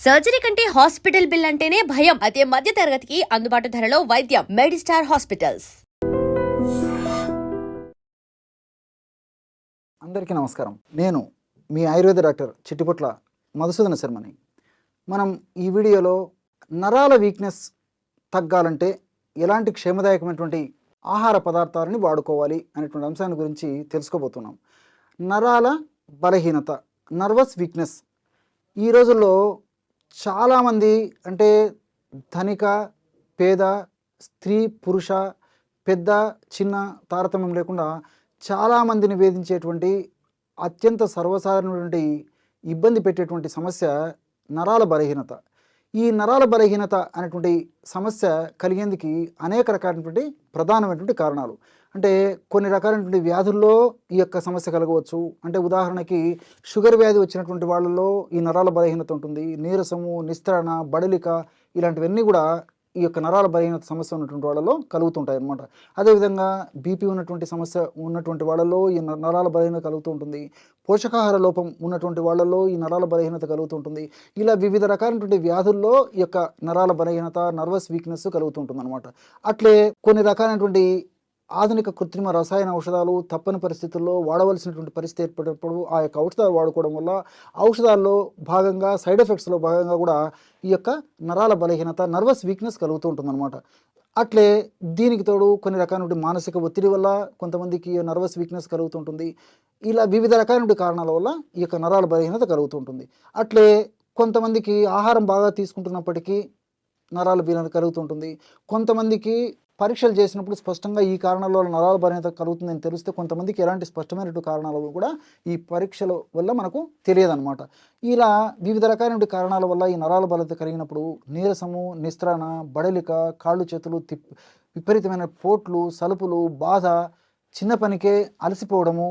Surgery కంటే hospital bill అంటేనే భయం. అదే మధ్య తరగతికి అందుబాటు ధరలో వైద్యం. Medistar hospitals. అందరికీ నమస్కారం. నేను మీ ఆయుర్వేద డాక్టర్ చిట్టిపొట్ల మధుసూదన శర్మని. మనం ఈ వీడియోలో నరాల వీక్నెస్ తగ్గాలంటే ఎలాంటి క్షేమదాయకమైనటువంటి ఆహార పదార్థాలని వాడుకోవాలి అనేటువంటి అంశాన్ని గురించి తెలుసుకోబోతున్నాం. నరాల బలహీనత, నర్వస్ వీక్నెస్ ఈ రోజుల్లో చాలామంది, అంటే ధనిక పేద, స్త్రీ పురుష, పెద్ద చిన్న తారతమ్యం లేకుండా చాలామందిని వేధించేటువంటి అత్యంత సర్వసాధారణమైనటువంటి ఇబ్బంది పెట్టేటువంటి సమస్య నరాల బలహీనత. ఈ నరాల బలహీనత అనేటువంటి సమస్య కలిగేందుకు అనేక రకాలైనటువంటి ప్రధానమైనటువంటి కారణాలు. అంటే కొన్ని రకాలైనటువంటి వ్యాధుల్లో ఈ యొక్క సమస్య కలగవచ్చు. అంటే ఉదాహరణకి షుగర్ వ్యాధి వచ్చినటువంటి వాళ్ళలో ఈ నరాల బలహీనత ఉంటుంది. నీరసము, నిస్త్రణ, బడలిక ఇలాంటివన్నీ కూడా ఈ యొక్క నరాల బలహీనత సమస్య ఉన్నటువంటి వాళ్ళలో కలుగుతుంటాయి అన్నమాట. అదేవిధంగా బీపీ ఉన్నటువంటి సమస్య ఉన్నటువంటి వాళ్ళలో ఈ నరాల బలహీనత కలుగుతూ ఉంటుంది. పోషకాహార లోపం ఉన్నటువంటి వాళ్ళలో ఈ నరాల బలహీనత కలుగుతుంటుంది. ఇలా వివిధ రకాలైనటువంటి వ్యాధుల్లో ఈ యొక్క నరాల బలహీనత, నర్వస్ వీక్నెస్ కలుగుతుంటుంది అనమాట. అట్లే కొన్ని రకాలైనటువంటి ఆధునిక కృత్రిమ రసాయన ఔషధాలు తప్పని పరిస్థితుల్లో వాడవలసినటువంటి పరిస్థితి ఏర్పడినప్పుడు ఆ యొక్క ఔషధాలు వాడుకోవడం వల్ల ఔషధాల్లో భాగంగా సైడ్ ఎఫెక్ట్స్లో భాగంగా కూడా ఈ యొక్క నరాల బలహీనత, నర్వస్ వీక్నెస్ కలుగుతూ ఉంటుందన్నమాట. అట్లే దీనికి తోడు కొన్ని రకాలైన మానసిక ఒత్తిడి వల్ల కొంతమందికి నర్వస్ వీక్నెస్ కలుగుతుంటుంది. ఇలా వివిధ రకాలైన కారణాల వల్ల ఈ యొక్క నరాల బలహీనత కలుగుతుంటుంది. అట్లే కొంతమందికి ఆహారం బాగా తీసుకుంటున్నప్పటికీ నరాల బలహీనత కలుగుతుంటుంది. కొంతమందికి పరీక్షలు చేసినప్పుడు స్పష్టంగా ఈ కారణాల వల్ల నరాల బలహీనత కలుగుతుందని తెలిస్తే కొంతమందికి ఎలాంటి స్పష్టమైనటువంటి కారణాలు కూడా ఈ పరీక్షల వల్ల మనకు తెలియదన్నమాట. ఇలా వివిధ రకాలైన కారణాల వల్ల ఈ నరాల బలహీనత కలిగినప్పుడు నీరసము, నిస్త్రణ, బడలిక, కాళ్ళు చేతులు విపరీతమైన పోట్లు, సలుపులు, బాధ, చిన్న పనికే అలసిపోవడము,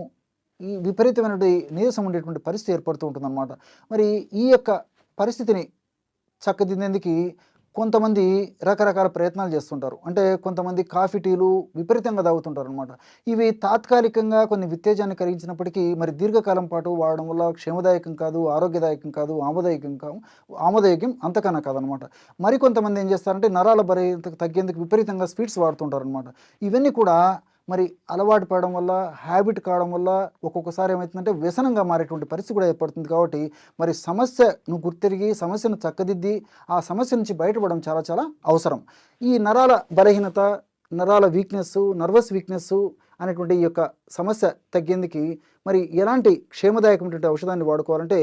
ఈ విపరీతమైనటువంటి నీరసం ఉండేటువంటి పరిస్థితి ఏర్పడుతూ ఉంటుందన్నమాట. మరి ఈ యొక్క పరిస్థితిని చక్కదిద్దేందుకు కొంతమంది రకరకాల ప్రయత్నాలు చేస్తుంటారు. అంటే కొంతమంది కాఫీ, టీలు విపరీతంగా తాగుతుంటారు అనమాట. ఇవి తాత్కాలికంగా కొన్ని ఉత్తేజాన్ని కలిగించినప్పటికీ మరి దీర్ఘకాలం పాటు వాడడం వల్ల క్షేమదాయకం కాదు, ఆరోగ్యదాయకం కాదు, ఆమోదయోగ్యం అంతకన్నా కాదనమాట. మరి కొంతమంది ఏం చేస్తారంటే నరాల బలహీనత తగ్గేందుకు విపరీతంగా స్వీట్స్ వాడుతుంటారు అనమాట. ఇవన్నీ కూడా మరి అలవాటు పడడం వల్ల, హ్యాబిట్ కావడం వల్ల ఒక్కొక్కసారి ఏమవుతుందంటే వ్యసనంగా మారేటువంటి పరిస్థితి కూడా ఏర్పడుతుంది. కాబట్టి మరి సమస్యను గుర్తిరిగి సమస్యను చక్కదిద్ది ఆ సమస్య నుంచి బయటపడడం చాలా చాలా అవసరం. ఈ నరాల బలహీనత, నరాల వీక్నెస్, నర్వస్ వీక్నెస్ అనేటువంటి ఈ యొక్క సమస్య తగ్గేందుకు మరి ఎలాంటి క్షేమదాయకమైనటువంటి ఔషధాన్ని వాడుకోవాలంటే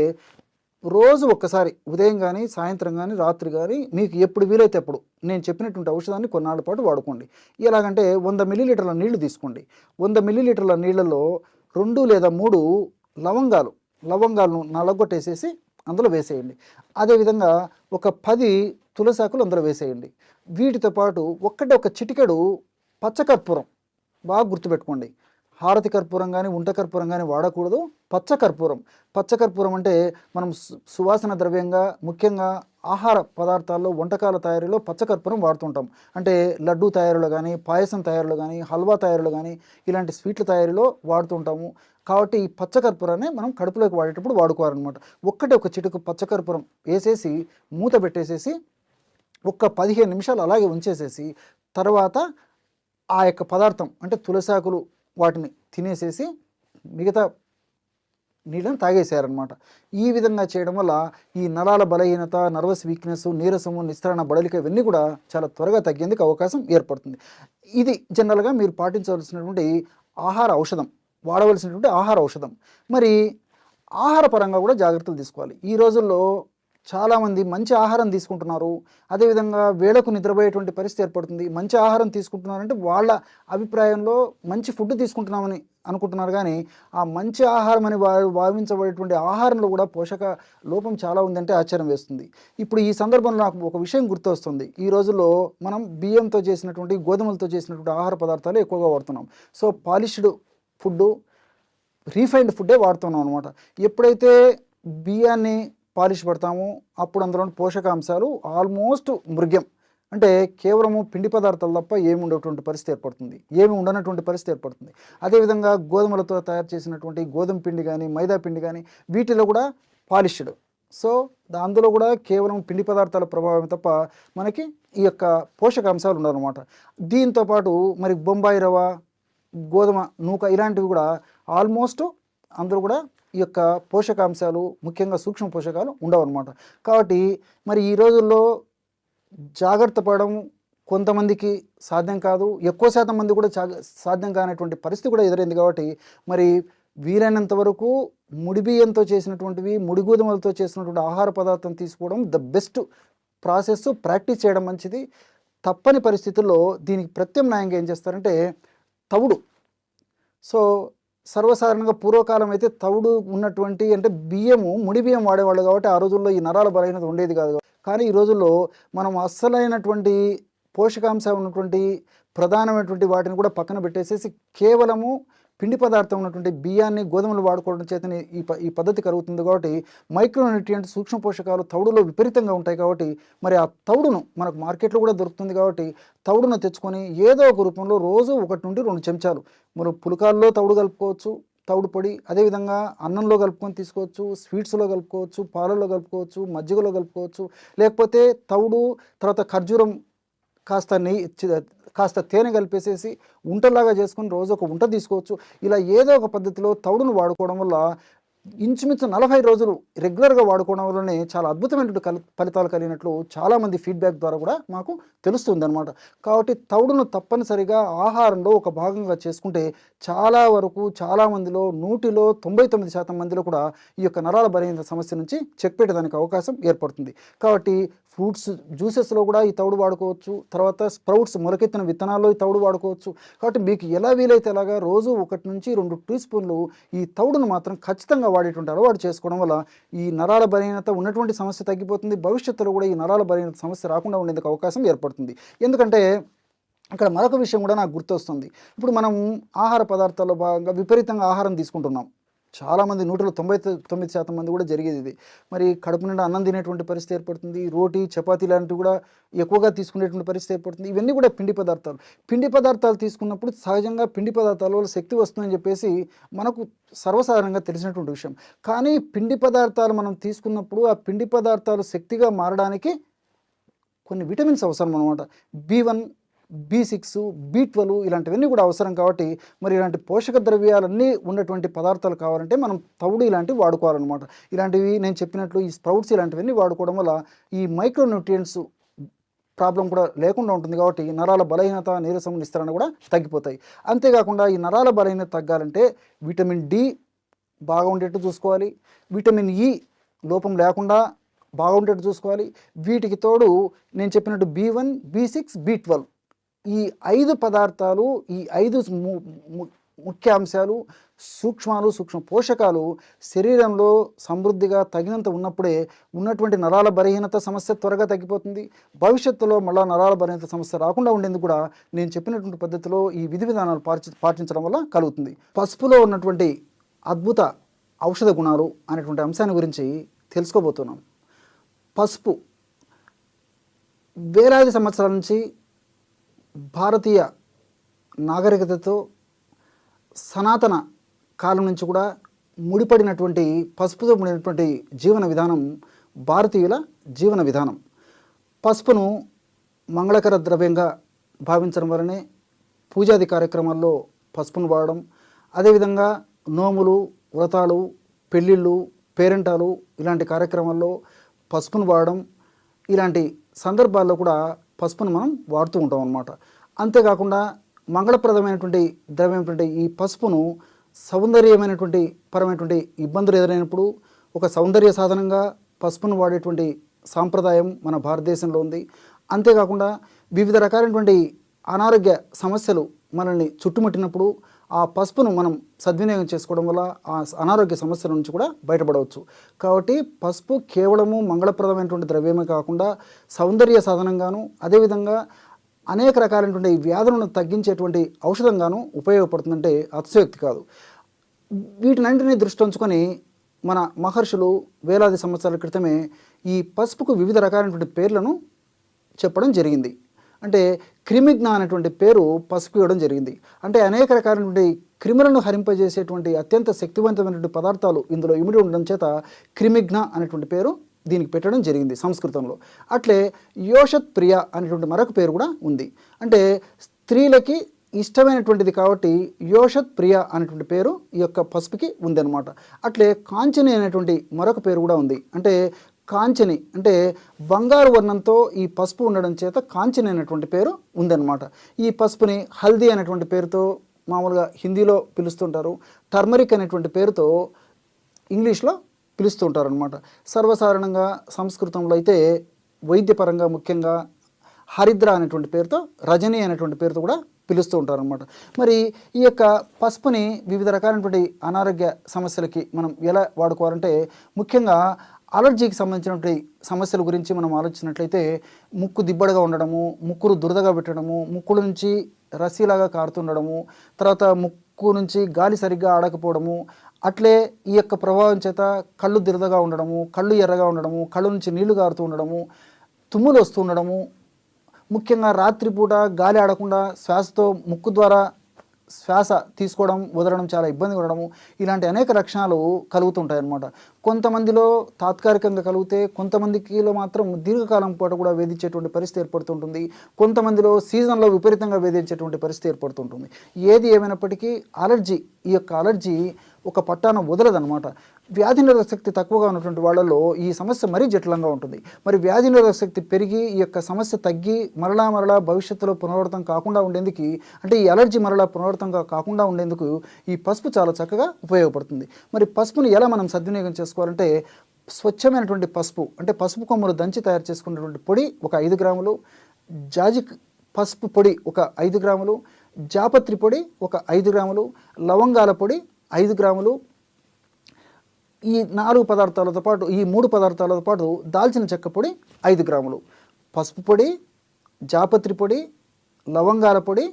రోజు ఒక్కసారి ఉదయం కానీ, సాయంత్రం కానీ, రాత్రి కానీ మీకు ఎప్పుడు వీలైతే అప్పుడు నేను చెప్పినటువంటి ఔషధాన్ని కొన్నాళ్ళ పాటు వాడుకోండి. ఎలాగంటే 100 మిల్లీలీటర్ల నీళ్లు తీసుకోండి. 100 మిల్లీలీటర్ల నీళ్ళలో 2 లేదా 3 లవంగాలను నలగొట్టేసేసి అందులో వేసేయండి. అదేవిధంగా ఒక 10 తులసాకులు అందులో వేసేయండి. వీటితో పాటు ఒక చిటికెడు పచ్చకర్పూరం, బాగా గుర్తుపెట్టుకోండి. హారతి కర్పూరం కానీ, ఉంట కర్పూరం కానీ వాడకూడదు. పచ్చకర్పూరం అంటే మనం సువాసన ద్రవ్యంగా ముఖ్యంగా ఆహార పదార్థాల్లో, వంటకాల తయారీలో పచ్చకర్పూరం వాడుతుంటాం. అంటే లడ్డూ తయారీలో కానీ, పాయసం తయారీలో కానీ, హల్వా తయారీలో కానీ, ఇలాంటి స్వీట్ల తయారీలో వాడుతుంటాము. కాబట్టి ఈ పచ్చకర్పూరాన్ని మనం కడుపులోకి వాడేటప్పుడు వాడుకోవాలన్నమాట. ఒక చిటుకు పచ్చకర్పూరం వేసేసి మూత పెట్టేసేసి 15 నిమిషాలు అలాగే ఉంచేసేసి తర్వాత ఆ యొక్క పదార్థం అంటే తులసాకులు వాటిని తినేసేసి మిగతా నీళ్ళని తాగేసేయారనమాట. ఈ విధంగా చేయడం వల్ల ఈ నరాల బలహీనత, నర్వస్ వీక్నెస్, నీరసము, నిస్త్రణ, బడలిక ఇవన్నీ కూడా చాలా త్వరగా తగ్గేందుకు అవకాశం ఏర్పడుతుంది. ఇది జనరల్గా మీరు పాటించవలసినటువంటి వాడవలసినటువంటి ఆహార ఔషధం. మరి ఆహార పరంగా కూడా జాగ్రత్తలు తీసుకోవాలి. ఈ రోజుల్లో చాలామంది మంచి ఆహారం తీసుకుంటున్నారు. అదేవిధంగా వేళకు నిద్రపోయేటువంటి పరిస్థితి ఏర్పడుతుంది. మంచి ఆహారం తీసుకుంటున్నారంటే వాళ్ళ అభిప్రాయంలో మంచి ఫుడ్ తీసుకుంటున్నామని అనుకుంటున్నారు. కానీ ఆ మంచి ఆహారం అని భావించబడేటువంటి ఆహారంలో కూడా పోషక లోపం చాలా ఉందంటే ఆశ్చర్యం వేస్తుంది. ఇప్పుడు ఈ సందర్భంలో నాకు ఒక విషయం గుర్తొస్తుంది. ఈ రోజుల్లో మనం బియ్యంతో చేసినటువంటి, గోధుమలతో చేసినటువంటి ఆహార పదార్థాలు ఎక్కువగా వాడుతున్నాం. సో పాలిష్డ్ ఫుడ్, రీఫైన్డ్ ఫుడ్డే వాడుతున్నాం అనమాట. ఎప్పుడైతే బియ్యాన్ని పాలిష్ పడతామో అప్పుడు అందులో పోషకాంశాలు ఆల్మోస్ట్ మృగ్యం, అంటే కేవలము పిండి పదార్థాలు తప్ప ఏమి ఉండేటువంటి పరిస్థితి ఏర్పడుతుంది, ఏమి ఉండనటువంటి పరిస్థితి ఏర్పడుతుంది. అదేవిధంగా గోధుమలతో తయారు చేసినటువంటి గోధుమ పిండి కానీ, మైదా పిండి కానీ వీటిలో కూడా పాలిష్డ్, సో అందులో కూడా కేవలం పిండి పదార్థాల ప్రభావం తప్ప మనకి ఈ యొక్క పోషకాంశాలు ఉండవన్నమాట. దీంతోపాటు మరి బొంబాయి రవ్వ, గోధుమ నూక ఇలాంటివి కూడా ఆల్మోస్ట్ అందులో కూడా ఈ యొక్క పోషకాంశాలు ముఖ్యంగా సూక్ష్మ పోషకాలు ఉండవన్నమాట. కాబట్టి మరి ఈ రోజుల్లో జాగ్రత్త పడడం కొంతమందికి సాధ్యం కాదు, ఎక్కువ శాతం మంది కూడా సాధ్యం కానటువంటి పరిస్థితి కూడా ఎదురైంది. కాబట్టి మరి వీలైనంత వరకు ముడి బియ్యంతో చేసినటువంటివి, ముడి గోధుమలతో చేసినటువంటి ఆహార పదార్థం తీసుకోవడం ద బెస్ట్ ప్రాసెస్, ప్రాక్టీస్ చేయడం మంచిది. తప్పని పరిస్థితుల్లో దీనికి ప్రత్యామ్నాయంగా ఏం చేస్తారంటే తవుడు. సో సర్వసాధారణంగా పూర్వకాలం అయితే తవుడు ఉన్నటువంటి అంటే బియ్యము ముడి బియ్యం వాడేవాళ్ళు కాబట్టి ఆ రోజుల్లో ఈ నరాల బలహీనత ఉండేది కాదు. కానీ ఈ రోజుల్లో మనం అస్సలైనటువంటి పోషకాంశం ఉన్నటువంటి ప్రధానమైనటువంటి వాటిని కూడా పక్కన పెట్టేసేసి కేవలము పిండి పదార్థం ఉన్నటువంటి బియ్యాన్ని, గోధుమలు వాడుకోవడం చేతనే ఈ పద్ధతి కలుగుతుంది. కాబట్టి మైక్రోన్యూట్రియంట్ సూక్ష్మ పోషకాలు తవుడులో విపరీతంగా ఉంటాయి. కాబట్టి మరి ఆ తవుడును మనకు మార్కెట్లో కూడా దొరుకుతుంది. కాబట్టి తవుడును తెచ్చుకొని ఏదో ఒక రూపంలో రోజు 1 నుండి 2 చెంచాలు మనం పులకాల్లో తవుడు కలుపుకోవచ్చు, తవుడు పొడి. అదేవిధంగా అన్నంలో కలుపుకొని తీసుకోవచ్చు, స్వీట్స్లో కలుపుకోవచ్చు, పాలల్లో కలుపుకోవచ్చు, మజ్జిగలో కలుపుకోవచ్చు. లేకపోతే తవుడు తర్వాత ఖర్జూరం కాస్త తేనె కలిపేసేసి ఉంటలాగా చేసుకొని రోజు ఒక ఉంట తీసుకోవచ్చు. ఇలా ఏదో ఒక పద్ధతిలో తవుడును వాడుకోవడం వల్ల ఇంచుమించు 40 రోజులు రెగ్యులర్గా వాడుకోవడం వల్లనే చాలా అద్భుతమైనటువంటి ఫలితాలు కలిగినట్లు చాలామంది ఫీడ్బ్యాక్ ద్వారా కూడా మాకు తెలుస్తుంది అనమాట. కాబట్టి తవుడును తప్పనిసరిగా ఆహారంలో ఒక భాగంగా చేసుకుంటే చాలా వరకు చాలామందిలో 100లో 99% మందిలో కూడా ఈ యొక్క నరాల బలహీనత సమస్య నుంచి చెక్ పెట్టడానికి అవకాశం ఏర్పడుతుంది. కాబట్టి ఫ్రూట్స్ జ్యూసెస్లో కూడా ఈ తవుడు వాడుకోవచ్చు. తర్వాత స్ప్రౌట్స్ మొలకెత్తిన విత్తనాల్లో ఈ తవుడు వాడుకోవచ్చు. కాబట్టి మీకు ఎలా వీలైతే అలాగా రోజు 1 నుంచి 2 టీ స్పూన్లు ఈ తవుడును మాత్రం ఖచ్చితంగా వాడేటువంటి అలవాటు చేసుకోవడం వల్ల ఈ నరాల బలహీనత ఉన్నటువంటి సమస్య తగ్గిపోతుంది. భవిష్యత్తులో కూడా ఈ నరాల బలహీనత సమస్య రాకుండా ఉండేందుకు అవకాశం ఏర్పడుతుంది. ఎందుకంటే ఇక్కడ మరొక విషయం కూడా నాకు గుర్తొస్తుంది. ఇప్పుడు మనం ఆహార పదార్థాల్లో భాగంగా విపరీతంగా ఆహారం తీసుకుంటున్నాం. చాలామంది 100లో 99% మంది కూడా జరిగేది ఇది. మరి కడుపు నిండా అన్నం తినేటువంటి పరిస్థితి ఏర్పడుతుంది. రోటీ, చపాతీ లాంటివి కూడా ఎక్కువగా తీసుకునేటువంటి పరిస్థితి ఏర్పడుతుంది. ఇవన్నీ కూడా పిండి పదార్థాలు. పిండి పదార్థాలు తీసుకున్నప్పుడు సహజంగా పిండి పదార్థాల వల్ల శక్తి వస్తుందని చెప్పేసి మనకు సర్వసాధారణంగా తెలిసినటువంటి విషయం. కానీ పిండి పదార్థాలు మనం తీసుకున్నప్పుడు ఆ పిండి పదార్థాలు శక్తిగా మారడానికి కొన్ని విటమిన్స్ అవసరం అన్నమాట. B1, B6, B12 ఇలాంటివన్నీ కూడా అవసరం. కాబట్టి మరి ఇలాంటి పోషక ద్రవ్యాలన్నీ ఉన్నటువంటి పదార్థాలు కావాలంటే మనం తవుడు ఇలాంటివి వాడుకోవాలన్నమాట. ఇలాంటివి నేను చెప్పినట్లు ఈ స్ప్రౌట్స్ ఇలాంటివన్నీ వాడుకోవడం వల్ల ఈ మైక్రోన్యూట్రియంట్స్ ప్రాబ్లం కూడా లేకుండా ఉంటుంది. కాబట్టి నరాల బలహీనత, నీరసం, నిస్తరణ కూడా తగ్గిపోతాయి. అంతేకాకుండా ఈ నరాల బలహీనత తగ్గాలంటే విటమిన్ D బాగా ఉండేట్టు చూసుకోవాలి, విటమిన్ E లోపం లేకుండా బాగుండేట్టు చూసుకోవాలి. వీటికి తోడు నేను చెప్పినట్టు B1, B6, B12 ఈ 5 పదార్థాలు, ఈ 5 ముఖ్యాంశాలు, సూక్ష్మ పోషకాలు శరీరంలో సమృద్ధిగా తగినంత ఉన్నప్పుడే ఉన్నటువంటి నరాల బలహీనత సమస్య త్వరగా తగ్గిపోతుంది. భవిష్యత్తులో మళ్ళీ నరాల బలహీనత సమస్య రాకుండా ఉండేందుకు కూడా నేను చెప్పినటువంటి పద్ధతిలో ఈ విధి విధానాలు పాటించడం వల్ల కలుగుతుంది. పసుపులో ఉన్నటువంటి అద్భుత ఔషధ గుణాలు అనేటువంటి అంశాన్ని గురించి తెలుసుకోబోతున్నాం. పసుపు వేలాది సంవత్సరాల నుంచి భారతీయ నాగరికతతో సనాతన కాలం నుంచి కూడా ముడిపడినటువంటి పసుపుతో ముడినటువంటి జీవన విధానం భారతీయుల జీవన విధానం. పసుపును మంగళకర ద్రవ్యంగా భావించడం వలనే పూజాది కార్యక్రమాల్లో పసుపును వాడడం, అదేవిధంగా నోములు, వ్రతాలు, పెళ్ళిళ్ళు, పేరెంటాలు ఇలాంటి కార్యక్రమాల్లో పసుపును వాడడం, ఇలాంటి సందర్భాల్లో కూడా పసుపును మనం వాడుతూ ఉంటాం అన్నమాట. అంతేకాకుండా మంగళప్రదమైనటువంటి ద్రవ్యమైనటువంటి ఈ పసుపును సౌందర్యమైనటువంటి పరమైనటువంటి ఇబ్బందులు ఎదురైనప్పుడు ఒక సౌందర్య సాధనంగా పసుపును వాడేటువంటి సాంప్రదాయం మన భారతదేశంలో ఉంది. అంతేకాకుండా వివిధ రకాలైనటువంటి అనారోగ్య సమస్యలు మనల్ని చుట్టుముట్టినప్పుడు ఆ పసుపును మనం సద్వినియోగం చేసుకోవడం వల్ల ఆ అనారోగ్య సమస్యల నుంచి కూడా బయటపడవచ్చు. కాబట్టి పసుపు కేవలము మంగళప్రదమైనటువంటి ద్రవ్యమే కాకుండా సౌందర్య సాధనంగాను, అదేవిధంగా అనేక రకాలైనటువంటి వ్యాధులను తగ్గించేటువంటి ఔషధంగాను ఉపయోగపడుతుందంటే అతిశయోక్తి కాదు. వీటినన్నింటినీ దృష్టి ఉంచుకొని మన మహర్షులు వేలాది సంవత్సరాల క్రితమే ఈ పసుపుకు వివిధ రకాలైనటువంటి పేర్లను చెప్పడం జరిగింది. అంటే క్రిమిజ్ఞ అనేటువంటి పేరు పసుపు ఇవ్వడం జరిగింది. అంటే అనేక రకాలైనటువంటి క్రిములను హరింపజేసేటువంటి అత్యంత శక్తివంతమైనటువంటి పదార్థాలు ఇందులో ఇమిడి ఉండడం చేత క్రిమిజ్ఞ అనేటువంటి పేరు దీనికి పెట్టడం జరిగింది సంస్కృతంలో. అట్లే యోషత్ ప్రియ అనేటువంటి మరొక పేరు కూడా ఉంది. అంటే స్త్రీలకి ఇష్టమైనటువంటిది కాబట్టి యోషత్ ప్రియ అనేటువంటి పేరు ఈ యొక్క పసుపుకి ఉందన్నమాట. అట్లే కాంచని అనేటువంటి మరొక పేరు కూడా ఉంది. అంటే కాంచని అంటే బంగారు వర్ణంతో ఈ పసుపు ఉండడం చేత కాంచని అనేటువంటి పేరు ఉందన్నమాట. ఈ పసుపుని హల్దీ అనేటువంటి పేరుతో మామూలుగా హిందీలో పిలుస్తుంటారు, టర్మరిక్ అనేటువంటి పేరుతో ఇంగ్లీష్లో పిలుస్తూ ఉంటారనమాట. సర్వసాధారణంగా సంస్కృతంలో అయితే వైద్యపరంగా ముఖ్యంగా హరిద్ర అనేటువంటి పేరుతో, రజని అనేటువంటి పేరుతో కూడా పిలుస్తూ ఉంటారనమాట. మరి ఈ యొక్క పసుపుని వివిధ రకాలైనటువంటి అనారోగ్య సమస్యలకి మనం ఎలా వాడుకోవాలంటే, ముఖ్యంగా అలర్జీకి సంబంధించినటువంటి సమస్యల గురించి మనం ఆలోచించినట్లయితే ముక్కు దిబ్బడగా ఉండడము, ముక్కులు దురదగా పెట్టడము, ముక్కుల నుంచి రసీలాగా కారుతుండడము, తర్వాత ముక్కు నుంచి గాలి సరిగ్గా ఆడకపోవడము, అట్లే ఈ యొక్క ప్రభావం చేత కళ్ళు దురదగా ఉండడము, కళ్ళు ఎర్రగా ఉండడము, కళ్ళు నుంచి నీళ్లు కారుతూ ఉండడము, తుమ్ములు వస్తూ ఉండడము, ముఖ్యంగా రాత్రిపూట గాలి ఆడకుండా శ్వాసతో ముక్కు ద్వారా శ్వాస తీసుకోవడం వదలడం చాలా ఇబ్బంది ఉండడము, ఇలాంటి అనేక లక్షణాలు కలుగుతుంటాయి అన్నమాట. కొంతమందిలో తాత్కాలికంగా కలిగితే కొంతమందికిలో మాత్రం దీర్ఘకాలం పాటు కూడా వేధించేటువంటి పరిస్థితి ఏర్పడుతుంటుంది. కొంతమందిలో సీజన్లో విపరీతంగా వేధించేటువంటి పరిస్థితి ఏర్పడుతుంటుంది. ఏది ఏమైనప్పటికీ అలర్జీ, ఈ యొక్క అలర్జీ ఒక పట్టాన వదలదనమాట. వ్యాధి నిరోధక శక్తి తక్కువగా ఉన్నటువంటి వాళ్ళలో ఈ సమస్య మరీ జటిలంగా ఉంటుంది. మరి వ్యాధి నిరోధక శక్తి పెరిగి ఈ యొక్క సమస్య తగ్గి మరలా భవిష్యత్తులో పునరావృతం కాకుండా ఉండేందుకు, అంటే ఈ అలర్జీ మరలా పునరావృతంగా కాకుండా ఉండేందుకు ఈ పసుపు చాలా చక్కగా ఉపయోగపడుతుంది. మరి పసుపుని ఎలా మనం సద్వినియోగం చేసుకోవాలంటే, స్వచ్ఛమైనటువంటి పసుపు అంటే పసుపు కొమ్మలు దంచి తయారు చేసుకున్నటువంటి పొడి ఒక 5 గ్రాములు, జాజిక్ పసుపు పొడి ఒక 5 గ్రాములు, జాపత్రి పొడి ఒక 5 గ్రాములు, లవంగాల పొడి 5 గ్రాములు, ఈ 4 పదార్థాలతో పాటు, ఈ 3 పదార్థాలతో పాటు దాల్చిన చెక్క పొడి 5 గ్రాములు, పసుపు పొడి, జాపత్రి పొడి, లవంగాల పొడి,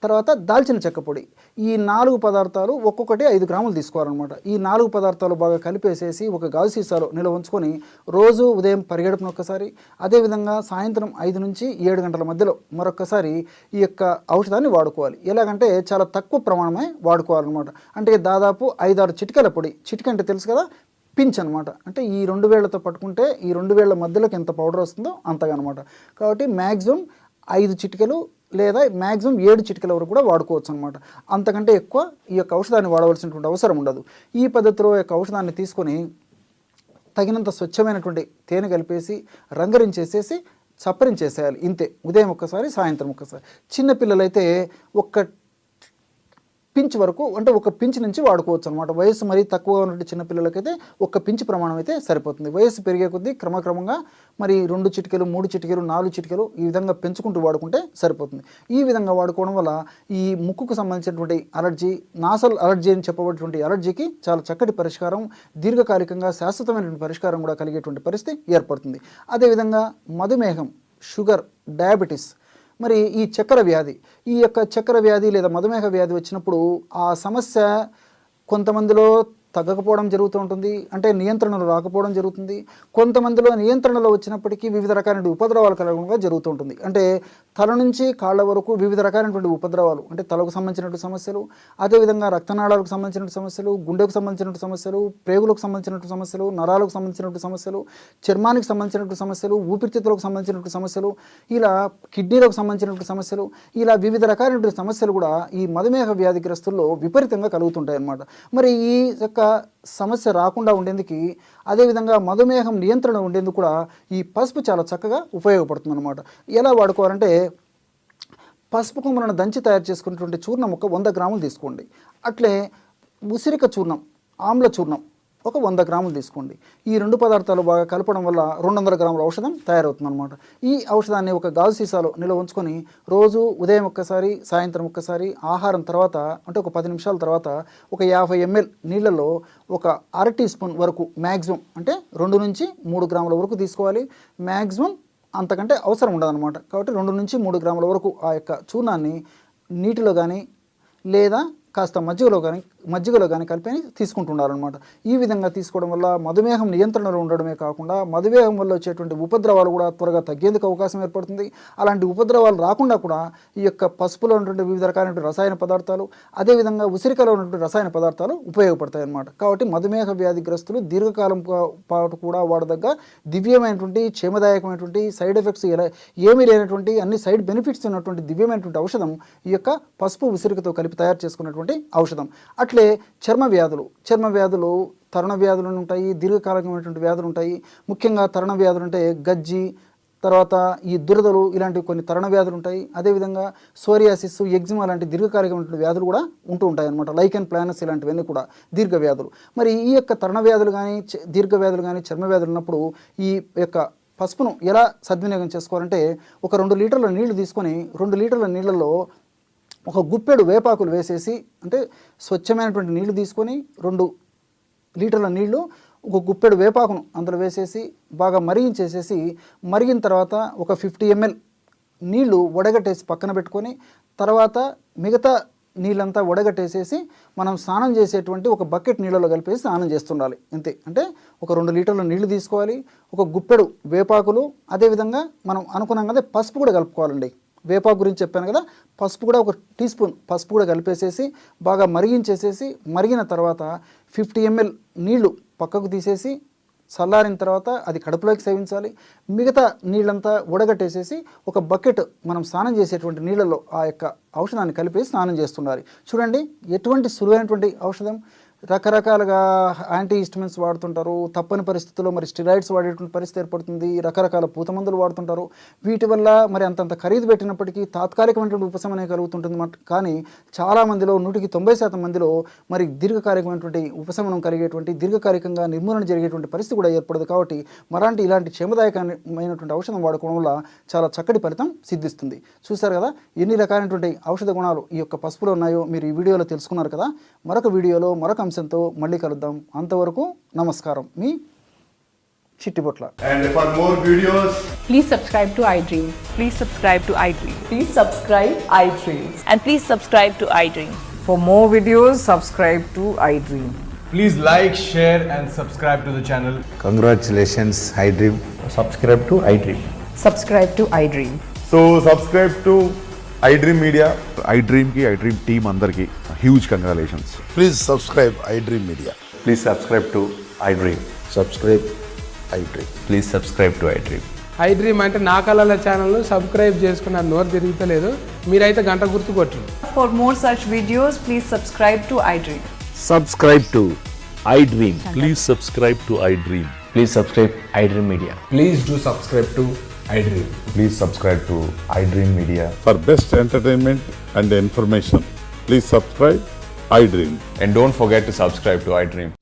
తర్వాత దాల్చిన చెక్క పొడి, ఈ 4 పదార్థాలు ఒక్కొక్కటి 5 గ్రాములు తీసుకోవాలన్నమాట. ఈ 4 పదార్థాలు బాగా కలిపేసేసి ఒక గాజు సీసాలో నిల్వ ఉంచుకొని రోజు ఉదయం పరిగెడుపున ఒక్కసారి, అదేవిధంగా సాయంత్రం 5 నుంచి 7 గంటల మధ్యలో మరొకసారి ఈ యొక్క ఔషధాన్ని వాడుకోవాలి. ఎలాగంటే చాలా తక్కువ ప్రమాణమే వాడుకోవాలన్నమాట. అంటే దాదాపు 5-6 చిటికెల పొడి, చిటిక అంటే తెలుసు కదా, పించ్ అనమాట. అంటే ఈ 2 వేళ్లతో పట్టుకుంటే ఈ 2 వేళ్ల మధ్యలోకి ఎంత పౌడర్ వస్తుందో అంతగా అనమాట. కాబట్టి మ్యాక్సిమం 5 చిటికెలు లేదా మ్యాక్సిమం 7 చిటికెల వరకు కూడా వాడుకోవచ్చు అనమాట. అంతకంటే ఎక్కువ ఈ యొక్క ఔషధాన్ని వాడవలసినటువంటి అవసరం ఉండదు. ఈ పద్ధతిలో యొక్క ఔషధాన్ని తీసుకొని తగినంత స్వచ్ఛమైనటువంటి తేనె కలిపేసి రంగరించేసేసి చప్పరించేసేయాలి. ఇంతే. ఉదయం ఒక్కసారి, సాయంత్రం ఒక్కసారి. చిన్నపిల్లలైతే ఒక్క పించ్ వరకు, అంటే ఒక పించ్ నుంచి వాడుకోవచ్చు అనమాట. వయసు మరీ తక్కువగా ఉన్నటువంటి చిన్నపిల్లలకైతే ఒక పించ్ ప్రమాణం అయితే సరిపోతుంది. వయసు పెరిగే కొద్దీ క్రమక్రమంగా మరి 2 చిటికెలు, 3 చిటికెలు, 4 చిటికెలు ఈ విధంగా పెంచుకుంటూ వాడుకుంటే సరిపోతుంది. ఈ విధంగా వాడుకోవడం వల్ల ఈ ముక్కుకు సంబంధించినటువంటి అలర్జీ, నాసల్ అలర్జీ అని చెప్పబడేటువంటి అలర్జీకి చాలా చక్కటి పరిష్కారం, దీర్ఘకాలికంగా శాశ్వతమైనటువంటి పరిష్కారం కూడా కలిగేటువంటి పరిస్థితి ఏర్పడుతుంది. అదేవిధంగా మధుమేహం, షుగర్, డయాబెటీస్, మరి ఈ చక్కెర వ్యాధి, ఈ యొక్క చక్కెర వ్యాధి లేదా మధుమేహ వ్యాధి వచ్చినప్పుడు ఆ సమస్య కొంతమందిలో తగ్గకపోవడం జరుగుతూ ఉంటుంది, అంటే నియంత్రణలో రాకపోవడం జరుగుతుంది. కొంతమందిలో నియంత్రణలో వచ్చినప్పటికీ వివిధ రకాలైన ఉపద్రవాలు కలగడం జరుగుతూ ఉంటుంది. అంటే తల నుంచి కాళ్ళ వరకు వివిధ రకాలైనటువంటి ఉపద్రవాలు, అంటే తలకు సంబంధించినటువంటి సమస్యలు, అదేవిధంగా రక్తనాళాలకు సంబంధించినటువంటి సమస్యలు, గుండెకు సంబంధించినటువంటి సమస్యలు, ప్రేగులకు సంబంధించినటువంటి సమస్యలు, నరాలకు సంబంధించినటువంటి సమస్యలు, చర్మానికి సంబంధించినటువంటి సమస్యలు, ఊపిరితిత్తులకు సంబంధించినటువంటి సమస్యలు, ఇలా కిడ్నీలకు సంబంధించినటువంటి సమస్యలు, ఇలా వివిధ రకాలైనటువంటి సమస్యలు కూడా ఈ మధుమేహ వ్యాధిగ్రస్తుల్లో విపరీతంగా కలుగుతుంటాయి అన్నమాట. మరి ఈ యొక్క సమస్య రాకుండా ఉండేందుకు, అదేవిధంగా మధుమేహం నియంత్రణ ఉండేందుకు కూడా ఈ పసుపు చాలా చక్కగా ఉపయోగపడుతుంది అన్నమాట. ఎలా వాడుకోవాలంటే, పసుపు కొమ్మలను దంచి తయారు చేసుకున్నటువంటి చూర్ణం ఒక 100 గ్రాములు తీసుకోండి. అట్లే ఉసిరిక చూర్ణం, ఆమ్ల చూర్ణం ఒక 100 గ్రాములు తీసుకోండి. ఈ 2 పదార్థాలు బాగా కలపడం వల్ల 200 గ్రాముల ఔషధం తయారవుతుంది అనమాట. ఈ ఔషధాన్ని ఒక గాజు సీసాలో నిల్వ ఉంచుకొని రోజు ఉదయం ఒక్కసారి, సాయంత్రం ఒక్కసారి, ఆహారం తర్వాత అంటే ఒక 10 నిమిషాల తర్వాత ఒక 50 ml నీళ్ళలో ఒక అర టీ స్పూన్ వరకు మ్యాక్సిమం, అంటే 2 నుంచి 3 గ్రాముల వరకు తీసుకోవాలి. మ్యాక్సిమం అంతకంటే అవసరం ఉండదన్నమాట. కాబట్టి 2 నుంచి 3 గ్రాముల వరకు ఆ యొక్క చూర్ణాన్ని నీటిలో కానీ లేదా కాస్త మజ్జిగలో కానీ కలిపి తీసుకుంటుండాలన్నమాట. ఈ విధంగా తీసుకోవడం వల్ల మధుమేహం నియంత్రణలో ఉండడమే కాకుండా మధుమేహం వల్ల వచ్చేటువంటి ఉపద్రవాలు కూడా త్వరగా తగ్గేందుకు అవకాశం ఏర్పడుతుంది. అలాంటి ఉపద్రవాలు రాకుండా కూడా ఈ యొక్క పసుపులో ఉన్నటువంటి వివిధ రకాలైన రసాయన పదార్థాలు, అదేవిధంగా ఉసిరికలో ఉన్నటువంటి రసాయన పదార్థాలు ఉపయోగపడతాయి అన్నమాట. కాబట్టి మధుమేహ వ్యాధిగ్రస్తులు దీర్ఘకాలం పాటు కూడా వాడదగ్గ దివ్యమైనటువంటి క్షేమదాయకమైనటువంటి సైడ్ ఎఫెక్ట్స్ ఏమీ లేనటువంటి అన్ని సైడ్ బెనిఫిట్స్ ఉన్నటువంటి దివ్యమైనటువంటి ఔషధం ఈ యొక్క పసుపు ఉసిరికతో కలిపి తయారు చేసుకున్నటువంటి ఔషధం. అట్లే చర్మ వ్యాధులు తరుణ వ్యాధులు ఉంటాయి, దీర్ఘకాలికమైనటువంటి వ్యాధులు ఉంటాయి. ముఖ్యంగా తరుణ వ్యాధులు అంటే గజ్జి, తర్వాత ఈ దురదలు, ఇలాంటి కొన్ని తరుణ వ్యాధులు ఉంటాయి. అదేవిధంగా సోరియాసిస్, ఎగ్జిమా లాంటి దీర్ఘకాలికమైనటువంటి వ్యాధులు కూడా ఉంటూ ఉంటాయి అన్నమాట. లైకెన్ ప్లానస్ ఇలాంటివన్నీ కూడా దీర్ఘ వ్యాధులు. మరి ఈ యొక్క తరుణ వ్యాధులు కానీ దీర్ఘ వ్యాధులు కానీ చర్మ వ్యాధులు ఉన్నప్పుడు ఈ యొక్క పసుపును ఎలా సద్వినియోగం చేసుకోవాలంటే, ఒక 2 లీటర్ల నీళ్లు తీసుకొని 2 లీటర్ల నీళ్ళల్లో ఒక గుప్పెడు వేపాకులు వేసేసి, అంటే స్వచ్ఛమైనటువంటి నీళ్లు తీసుకొని 2 లీటర్ల నీళ్లు ఒక గుప్పెడు వేపాకును అందులో వేసేసి బాగా మరిగించేసేసి, మరిగిన తర్వాత ఒక 50 ml నీళ్లు వడగట్టేసి పక్కన పెట్టుకొని, తర్వాత మిగతా నీళ్ళంతా వడగట్టేసేసి మనం స్నానం చేసేటువంటి ఒక బకెట్ నీళ్ళలో కలిపేసి స్నానం చేస్తుండాలి. అంతే. అంటే ఒక 2 లీటర్ల నీళ్లు తీసుకోవాలి, ఒక గుప్పెడు వేపాకులు, అదేవిధంగా మనం అనుకున్నాం కదా పసుపు కూడా కలుపుకోవాలండి. వేపాకు గురించి చెప్పాను కదా, పసుపు కూడా ఒక టీ స్పూన్ పసుపు కూడా కలిపేసేసి బాగా మరిగించేసేసి, మరిగిన తర్వాత 50 ml నీళ్లు పక్కకు తీసేసి చల్లారిన తర్వాత అది కడుపులోకి సేవించాలి. మిగతా నీళ్ళంతా ఉడగట్టేసేసి ఒక బకెట్ మనం స్నానం చేసేటువంటి నీళ్ళలో ఆ యొక్క ఔషధాన్ని కలిపేసి స్నానం చేస్తుండాలి. చూడండి ఎటువంటి సులువైనటువంటి ఔషధం. రకరకాలుగా యాంటీ హిస్టమిన్స్ వాడుతుంటారు, తప్పని పరిస్థితుల్లో మరి స్టిరాయిడ్స్ వాడేటువంటి పరిస్థితి ఏర్పడుతుంది, రకరకాల పూత మందులు వాడుతుంటారు. వీటి వల్ల మరి అంతంత ఖరీదు పెట్టినప్పటికీ తాత్కాలికమైనటువంటి ఉపశమనం కలుగుతుంటుంది. కానీ చాలామందిలో 190% మందిలో మరి దీర్ఘకాలికమైనటువంటి ఉపశమనం కలిగేటువంటి, దీర్ఘకాలికంగా నిర్మూలన జరిగేటువంటి పరిస్థితి కూడా ఏర్పడదు. కాబట్టి ఇలాంటి క్షేమదాయకమైనటువంటి ఔషధం వాడుకోవడం వల్ల చాలా చక్కటి ఫలితం సిద్ధిస్తుంది. చూశారు కదా ఎన్ని రకాలైనటువంటి ఔషధ గుణాలు ఈ యొక్క పసుపులో ఉన్నాయో మీరు ఈ వీడియోలో తెలుసుకున్నారు కదా. మరొక వీడియోలో మరొక అంశంతో మళ్ళీ కలుద్దాం. అంతవరకు నమస్కారం. మీ Chittipotla. And for more videos, Please subscribe to iDream. Please subscribe to iDream. Please subscribe iDream. And please subscribe to iDream. For more videos, subscribe to iDream. please like, share and subscribe to the channel. Congratulations, iDream. Subscribe to iDream. Subscribe to iDream. So subscribe to iDream Media. iDream की iDream team अंदर की huge congratulations. Please subscribe iDream Media. Please subscribe to iDream. Subscribe iDream. Please subscribe to iDream. iDream అంటే నా కళల ఛానల్ను subscribe చేసుకున్న నోరు తిరుగుతలేదు, మీరైతే గంట గుర్తు కొట్టండి. For more such videos, please subscribe to iDream. Subscribe to iDream. Please subscribe to iDream. Please subscribe iDream Media. Please do subscribe to iDream. Please subscribe to iDream Media. For best entertainment and information, please subscribe iDream. And don't forget to subscribe to iDream.